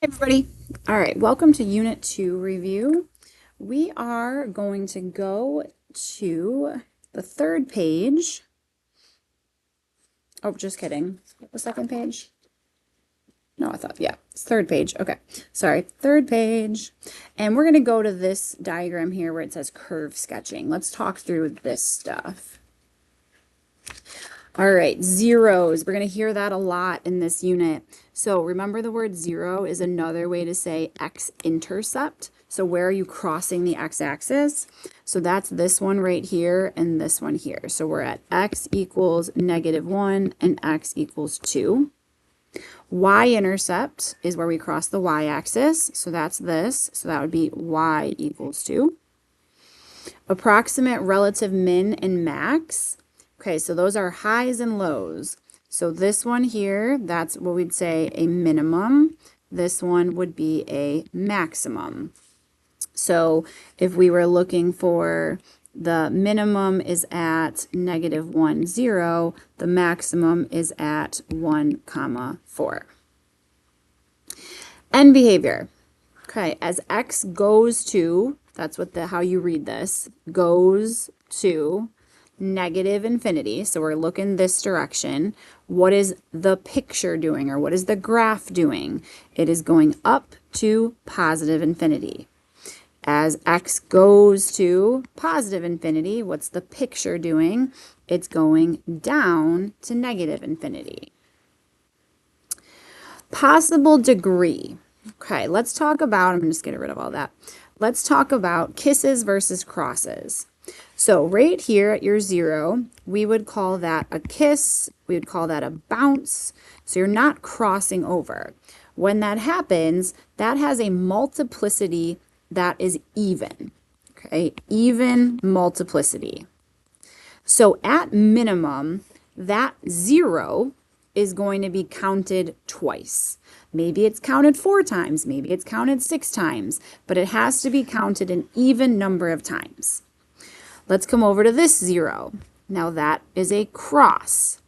Everybody. All right, welcome to Unit 2 review. We are going to go to the third page. Oh, just kidding. The second page? No, I thought, yeah, it's third page. Okay, sorry, third page. And we're going to go to this diagram here where it says curve sketching. Let's talk through this stuff. All right, zeros. We're going to hear that a lot in this unit. So remember, the word zero is another way to say x-intercept. So where are you crossing the x-axis? So that's this one right here and this one here. So we're at x equals -1 and x equals 2. Y-intercept is where we cross the y-axis. So that's this. So that would be y equals 2. Approximate relative min and max. Okay, so those are highs and lows. So this one here, that's what we'd say a minimum. This one would be a maximum. So if we were looking for the minimum is at -1, 0, the maximum is at 1, 4. End behavior. Okay, as x goes to, that's what how you read this, goes to -infinity. So we're looking this direction. What is the picture doing, or what is the graph doing? It is going up to positive infinity. As x goes to positive infinity, what's the picture doing? It's going down to -infinity. Possible degree. Okay, let's talk about, I'm just getting rid of all that. Let's talk about kisses versus crosses. So right here at your 0, we would call that a kiss. We would call that a bounce. So you're not crossing over. When that happens, that has a multiplicity that is even. Okay, even multiplicity. So at minimum, that 0 is going to be counted twice. Maybe it's counted 4 times, maybe it's counted 6 times, but it has to be counted an even number of times. Let's come over to this 0. Now that is a cross.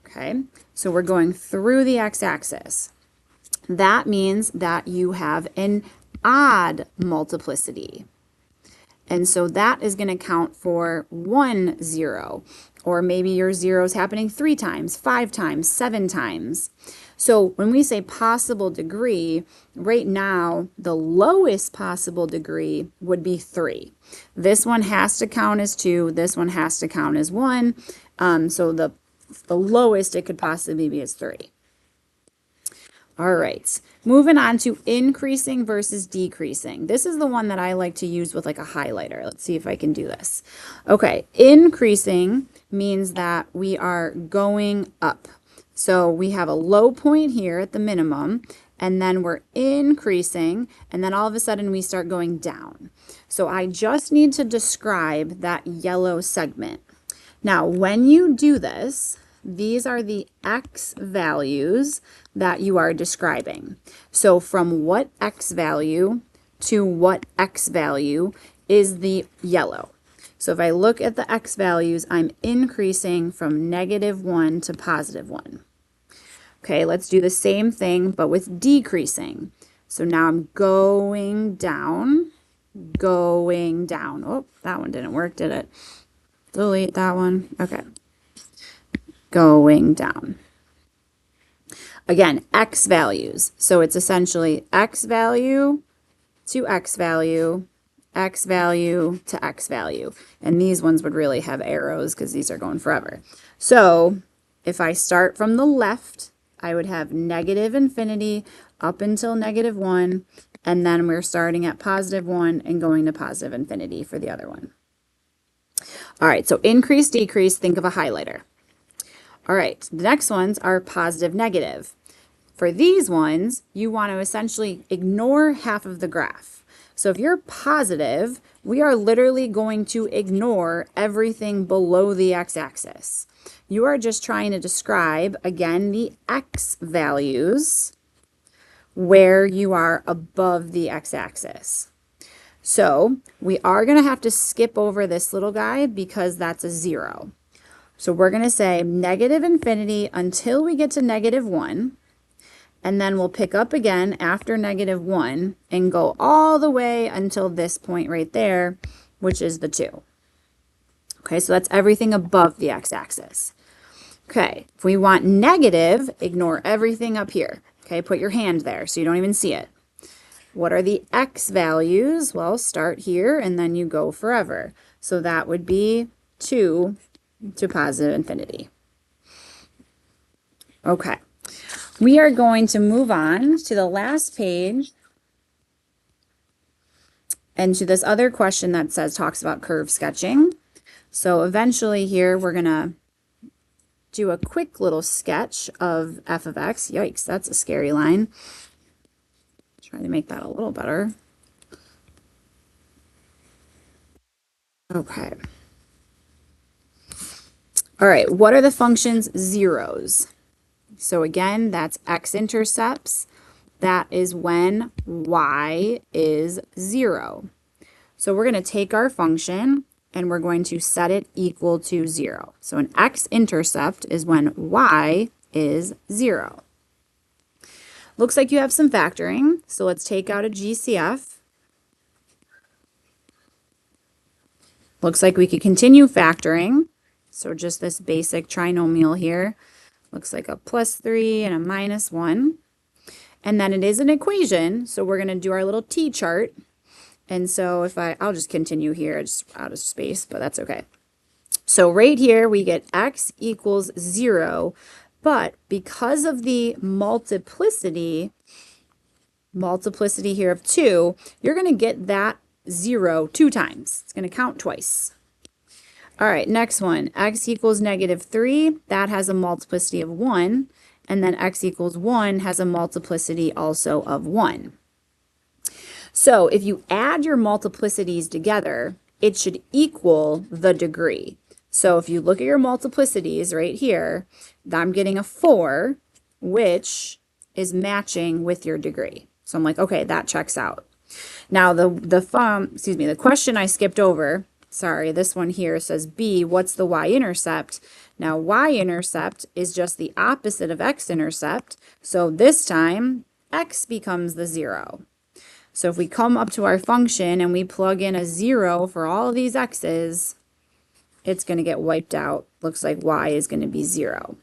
Okay, so we're going through the x-axis. That means that you have an odd multiplicity. And so that is going to count for 1 0. Or maybe your 0 is happening 3 times, 5 times, 7 times. So when we say possible degree, right now, the lowest possible degree would be 3. This one has to count as 2. This one has to count as 1. So the lowest it could possibly be is 3. All right, moving on to increasing versus decreasing. This is the one that I like to use with like a highlighter. Let's see if I can do this. Okay, increasing means that we are going up. So we have a low point here at the minimum, and then we're increasing, and then all of a sudden we start going down. So I just need to describe that yellow segment. Now, when you do this, these are the x values that you are describing. So from what x value to what x value is the yellow. So if I look at the x values, I'm increasing from -1 to +1. Okay, let's do the same thing, but with decreasing. So now I'm going down. Oh, that one didn't work, did it? Delete that one. Okay. Going down. Again, x values. So it's essentially x value to x value, x value to x value. And these ones would really have arrows because these are going forever. So if I start from the left, I would have -infinity up until -1, and then we're starting at +1 and going to positive infinity for the other one. All right, so increase, decrease, think of a highlighter. All right, the next ones are positive, negative. For these ones, you want to essentially ignore half of the graph. So if you're positive, we are literally going to ignore everything below the x-axis. You are just trying to describe, again, the x values where you are above the x-axis. So we are going to have to skip over this little guy because that's a 0. So we're going to say -infinity until we get to -1. and then we'll pick up again after -1 and go all the way until this point right there, which is the 2. Okay, so that's everything above the x-axis. Okay, if we want negative, ignore everything up here. Okay, put your hand there so you don't even see it. What are the x values? Well, start here and then you go forever. So that would be 2 to positive infinity. Okay, we are going to move on to the last page and to this other question that talks about curve sketching. So eventually here we're going to do a quick little sketch of f of x. Yikes, that's a scary line. Try to make that a little better. Okay. All right, what are the functions zeros? So again, that's x-intercepts. That is when y is 0. So we're going to take our function and we're going to set it equal to 0. So an x-intercept is when y is 0. Looks like you have some factoring, so let's take out a GCF. Looks like we could continue factoring. So just this basic trinomial here. Looks like a +3 and a -1. And then it is an equation, so we're going to do our little t-chart. And so if I'll just continue here, just out of space, but that's okay. So right here we get x equals 0, but because of the multiplicity here of 2, you're going to get that 0 2 times. It's going to count twice. All right, next one, x equals -3. That has a multiplicity of 1. And then x equals 1 has a multiplicity also of 1. So if you add your multiplicities together, it should equal the degree. So if you look at your multiplicities right here, I'm getting a 4, which is matching with your degree. So I'm like, okay, that checks out. Now the question I skipped over, sorry, this one here says B, what's the y-intercept? Now y-intercept is just the opposite of x-intercept. So this time x becomes the 0. So if we come up to our function and we plug in a 0 for all of these x's, it's going to get wiped out. Looks like y is going to be 0.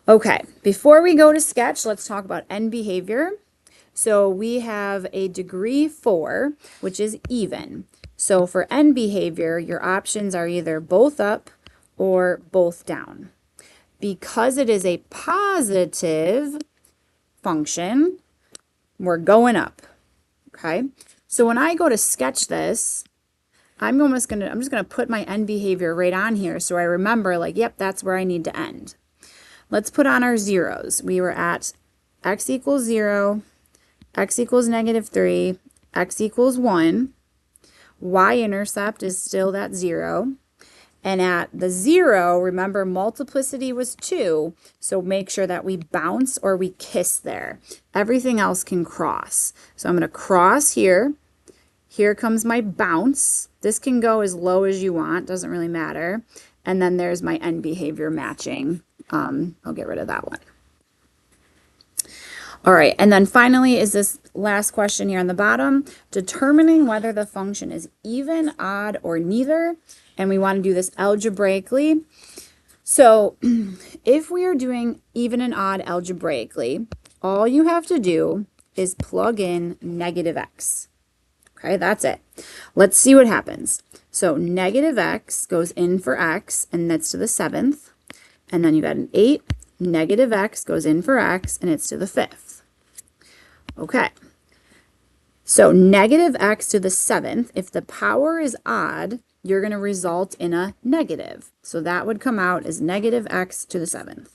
Okay, before we go to sketch, let's talk about end behavior. So we have a degree 4, which is even. So for end behavior, your options are either both up or both down. Because it is a positive function, we're going up. Okay, so when I go to sketch this, I'm just gonna put my end behavior right on here so I remember, like, yep, that's where I need to end. Let's put on our zeros. We were at x equals 0, x equals -3, x equals 1. Y-intercept is still that 0. And at the 0, remember multiplicity was 2, so make sure that we bounce or we kiss there. Everything else can cross. So I'm going to cross here. Here comes my bounce. This can go as low as you want, doesn't really matter. And then there's my end behavior matching. I'll get rid of that one. All right, and then finally is this last question here on the bottom, determining whether the function is even, odd, or neither. And we want to do this algebraically. So if we are doing even and odd algebraically, all you have to do is plug in -x. Okay, that's it. Let's see what happens. So -x goes in for x, and that's to the 7th. And then you got an 8. -x goes in for x, and it's to the 5th. Okay. So -x to the 7th, if the power is odd, you're going to result in a negative. So that would come out as -x to the 7th.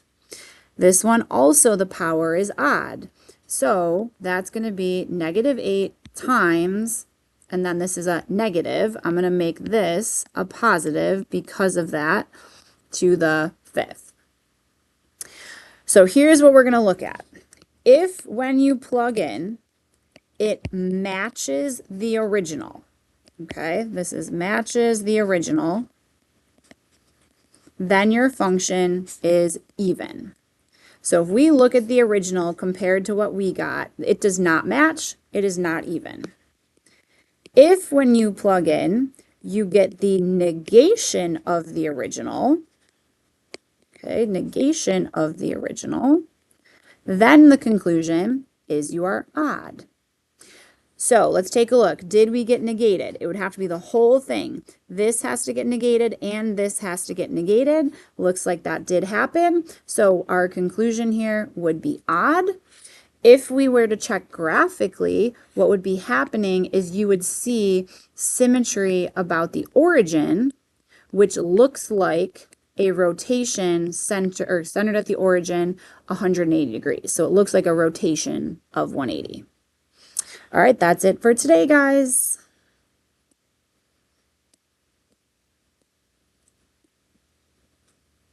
This one also, the power is odd. So that's going to be -8 times, and then this is a negative. I'm going to make this a positive because of that to the 5th. So here's what we're going to look at. If when you plug in, it matches the original, okay, this is matches the original, then your function is even. So if we look at the original compared to what we got, it does not match, it is not even. If when you plug in, you get the negation of the original, okay, negation of the original, then the conclusion is you are odd. So let's take a look. Did we get negated? It would have to be the whole thing. This has to get negated and this has to get negated. Looks like that did happen. So our conclusion here would be odd. If we were to check graphically, what would be happening is you would see symmetry about the origin, which looks like a rotation centered at the origin 180 degrees. So it looks like a rotation of 180. All right, that's it for today, guys.